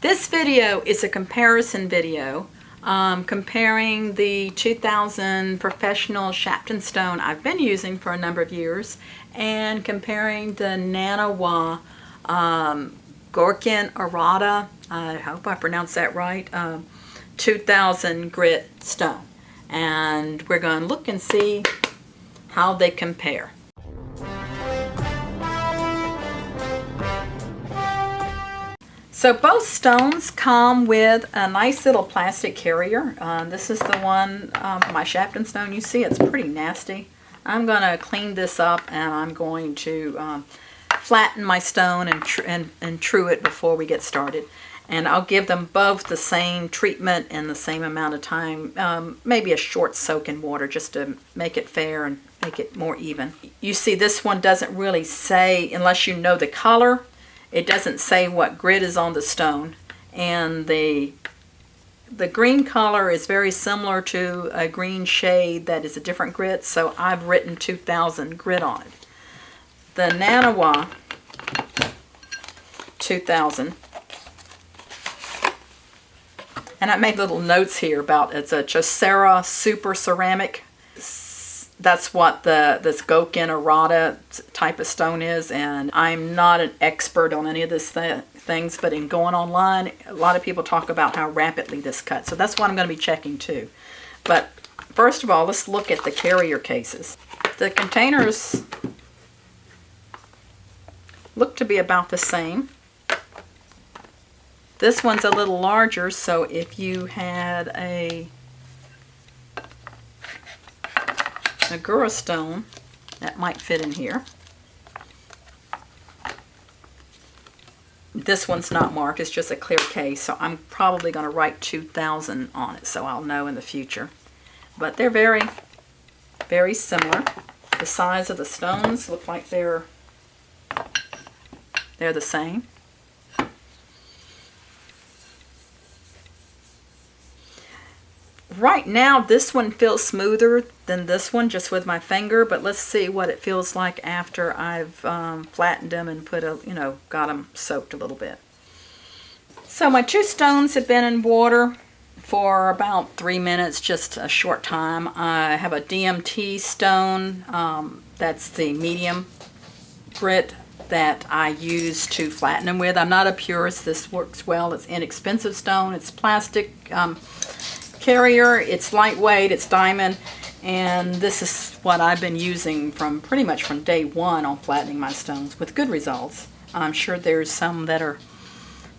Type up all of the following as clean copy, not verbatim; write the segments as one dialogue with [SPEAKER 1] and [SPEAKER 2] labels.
[SPEAKER 1] This video is a comparison video comparing the 2000 Professional Shapton stone I've been using for a number of years and comparing the Naniwa Gouken Arata, I hope I pronounced that right, 2000 grit stone. And we're going to look and see how they compare. So both stones come with a nice little plastic carrier. This is the one, my Shapton stone. You see it's pretty nasty. I'm going to clean this up and I'm going to flatten my stone and true it before we get started. And I'll give them both the same treatment in the same amount of time. Maybe a short soak in water just to make it fair and make it more even. You see this one doesn't really say, unless you know the color, it doesn't say what grit is on the stone, and the green color is very similar to a green shade that is a different grit, so I've written 2000 grit on it. The Naniwa 2000, and I made little notes here about it's a Chaucera super ceramic. That's what this Gouken Arata type of stone is, and I'm not an expert on any of these things, but in going online, a lot of people talk about how rapidly this cuts, so that's what I'm going to be checking too. But first of all, let's look at the carrier cases. The containers look to be about the same. This one's a little larger, so if you had a Megowan stone, that might fit in here. This one's not marked, it's just a clear case, so I'm probably going to write 2000 on it so I'll know in the future. But they're very, very similar. The size of the stones look like they're the same. Right now, this one feels smoother than this one, just with my finger, but let's see what it feels like after I've flattened them and got them soaked a little bit. So my two stones have been in water for about 3 minutes, just a short time. I have a DMT stone, that's the medium grit that I use to flatten them with. I'm not a purist. This works well. It's inexpensive stone. It's plastic. Carrier, it's lightweight, it's diamond, and this is what I've been using from pretty much from day one on flattening my stones with good results. I'm sure there's some that are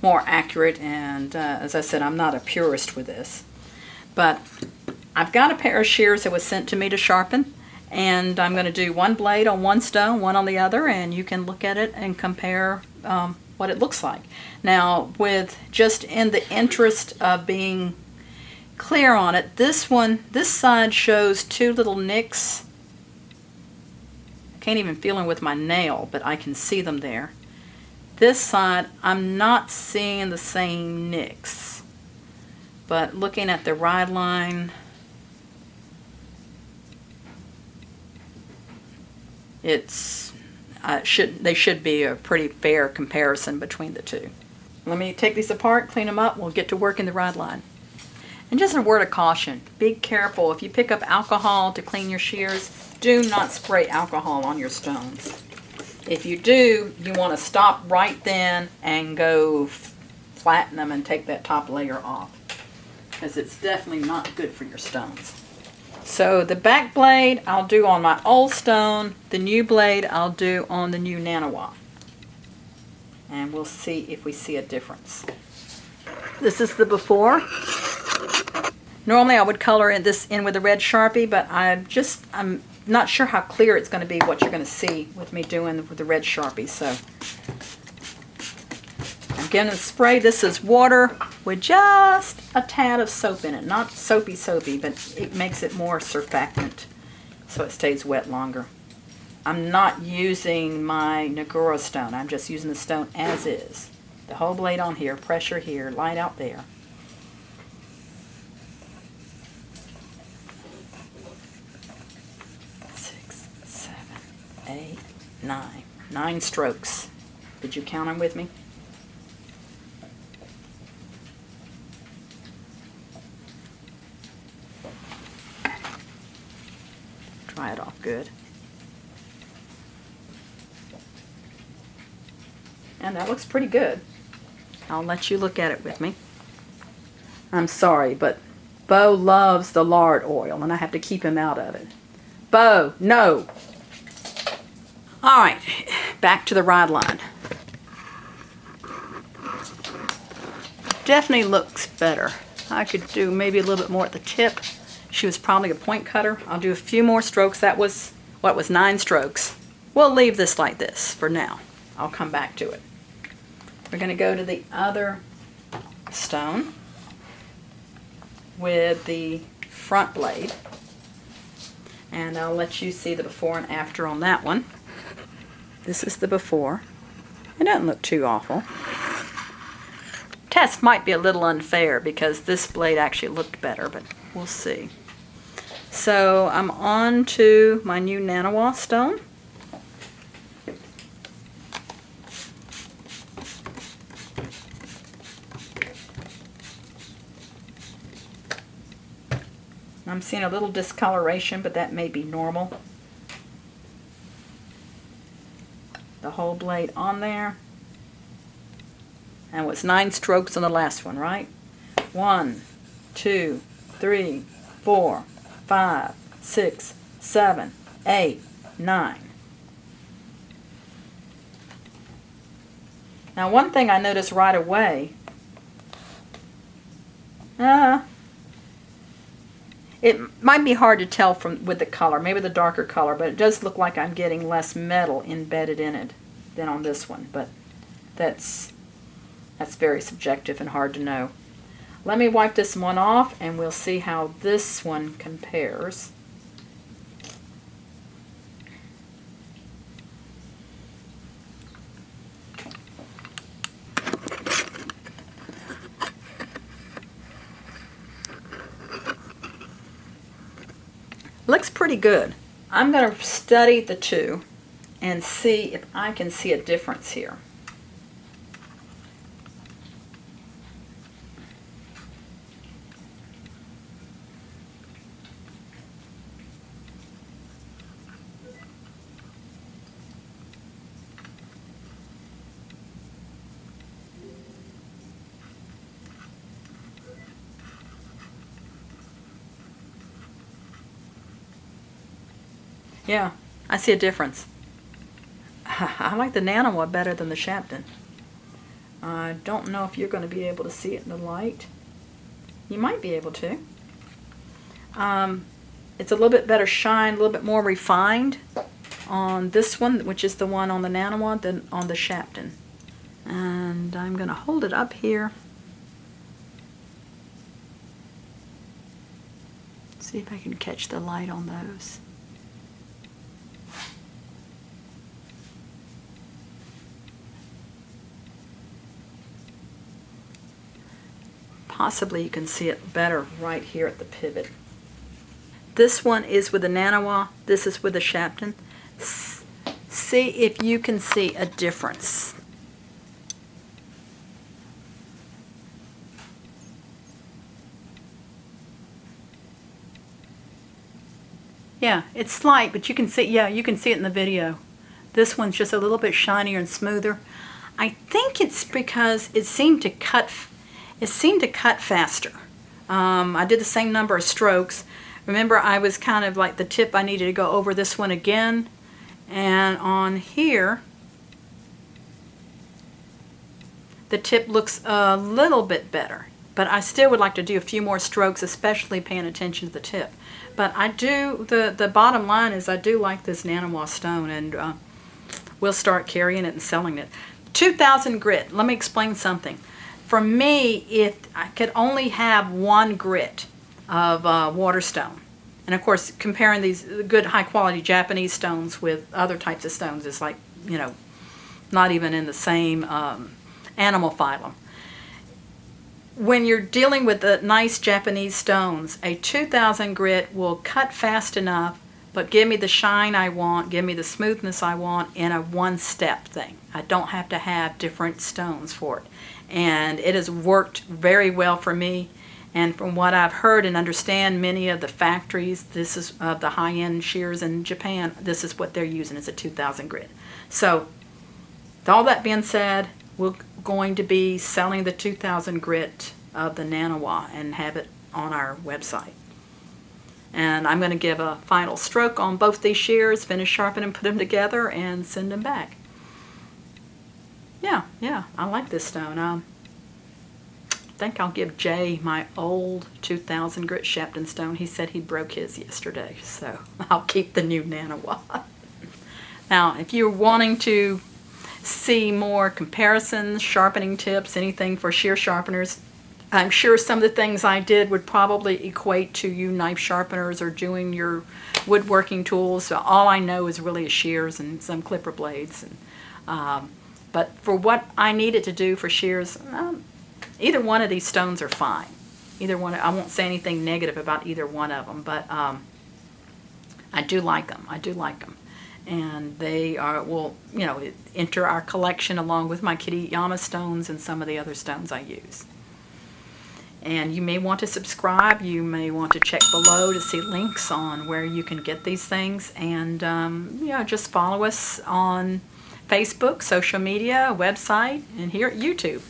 [SPEAKER 1] more accurate, and as I said, I'm not a purist with this. But I've got a pair of shears that was sent to me to sharpen, and I'm going to do one blade on one stone, one on the other, and you can look at it and compare what it looks like. Now, with just in the interest of being clear on it, this side shows two little nicks. I can't even feel them with my nail, but I can see them there. This side, I'm not seeing the same nicks, but looking at the rideline, they should be a pretty fair comparison between the two. Let me take these apart, clean them up, we'll get to work in the rideline. And just a word of caution, be careful. If you pick up alcohol to clean your shears, do not spray alcohol on your stones. If you do, you want to stop right then and go flatten them and take that top layer off, because it's definitely not good for your stones. So the back blade I'll do on my old stone, the new blade I'll do on the new Naniwa. And we'll see if we see a difference. This is the before. Normally I would color this in with a red Sharpie, but I'm not sure how clear it's going to be, what you're going to see with me doing with the red Sharpie. So I'm going to spray. This is water with just a tad of soap in it. Not soapy, but it makes it more surfactant so it stays wet longer. I'm not using my Megowan stone. I'm just using the stone as is. The whole blade on here, pressure here, light out there. 8, 9 strokes. Did you count them with me? pry it off good. And that looks pretty good. I'll let you look at it with me. I'm sorry, but Bo loves the lard oil, and I have to keep him out of it. Bo, no! Alright, back to the ride line. Definitely looks better. I could do maybe a little bit more at the tip. She was probably a point cutter. I'll do a few more strokes. That was, what was 9 strokes. We'll leave this like this for now. I'll come back to it. We're going to go to the other stone with the front blade. And I'll let you see the before and after on that one. This is the before. It doesn't look too awful. Test might be a little unfair because this blade actually looked better, but we'll see. So I'm on to my new Naniwa stone. I'm seeing a little discoloration, but that may be normal. The whole blade on there. And it was 9 strokes on the last one, right? 1, 2, 3, 4, 5, 6, 7, 8, 9. Now one thing I noticed right away, it might be hard to tell with the color, maybe the darker color, but it does look like I'm getting less metal embedded in it than on this one, but that's very subjective and hard to know. Let me wipe this one off and we'll see how this one compares. Looks pretty good. I'm going to study the two and see if I can see a difference here. Yeah, I see a difference. I like the Naniwa better than the Shapton. I don't know if you're going to be able to see it in the light. You might be able to. It's a little bit better shine, a little bit more refined on this one, which is the one on the Naniwa, than on the Shapton. And I'm going to hold it up here. See if I can catch the light on those. Possibly you can see it better right here at the pivot. This one is with the Naniwa, this is with the Shapton. See if you can see a difference. Yeah, it's slight, but you can see, yeah, you can see it in the video. This one's just a little bit shinier and smoother. I think it's because it seemed to cut faster. I did the same number of strokes. Remember, I was kind of like the tip, I needed to go over this one again. And on here, the tip looks a little bit better. But I still would like to do a few more strokes, especially paying attention to the tip. But I do, the bottom line is I do like this Naniwa stone, and we'll start carrying it and selling it. 2,000 grit. Let me explain something. For me, if I could only have 1 grit of water stone, and of course comparing these good high quality Japanese stones with other types of stones is like, you know, not even in the same animal phylum. When you're dealing with the nice Japanese stones, a 2,000 grit will cut fast enough, but give me the shine I want, give me the smoothness I want in a one-step thing. I don't have to have different stones for it. And it has worked very well for me, And from what I've heard and understand, many of the factories, this is the high-end shears in Japan, this is what they're using, is a 2000 grit. So, with all that being said, we're going to be selling the 2000 grit of the Naniwa and have it on our website. And I'm going to give a final stroke on both these shears, finish sharpening, put them together, and send them back. Yeah, I like this stone. I think I'll give Jay my old 2000 grit Shapton stone. He said he broke his yesterday, so I'll keep the new Naniwa. Now, if you're wanting to see more comparisons, sharpening tips, anything for shear sharpeners, I'm sure some of the things I did would probably equate to you knife sharpeners or doing your woodworking tools. So all I know is really shears and some clipper blades. But for what I needed to do for shears, either one of these stones are fine. Either one, I won't say anything negative about either one of them, but I do like them. I do like them. And they will enter our collection along with my Kiriyama stones and some of the other stones I use. And you may want to subscribe. You may want to check below to see links on where you can get these things. And just follow us on Facebook, social media, website, and here at YouTube.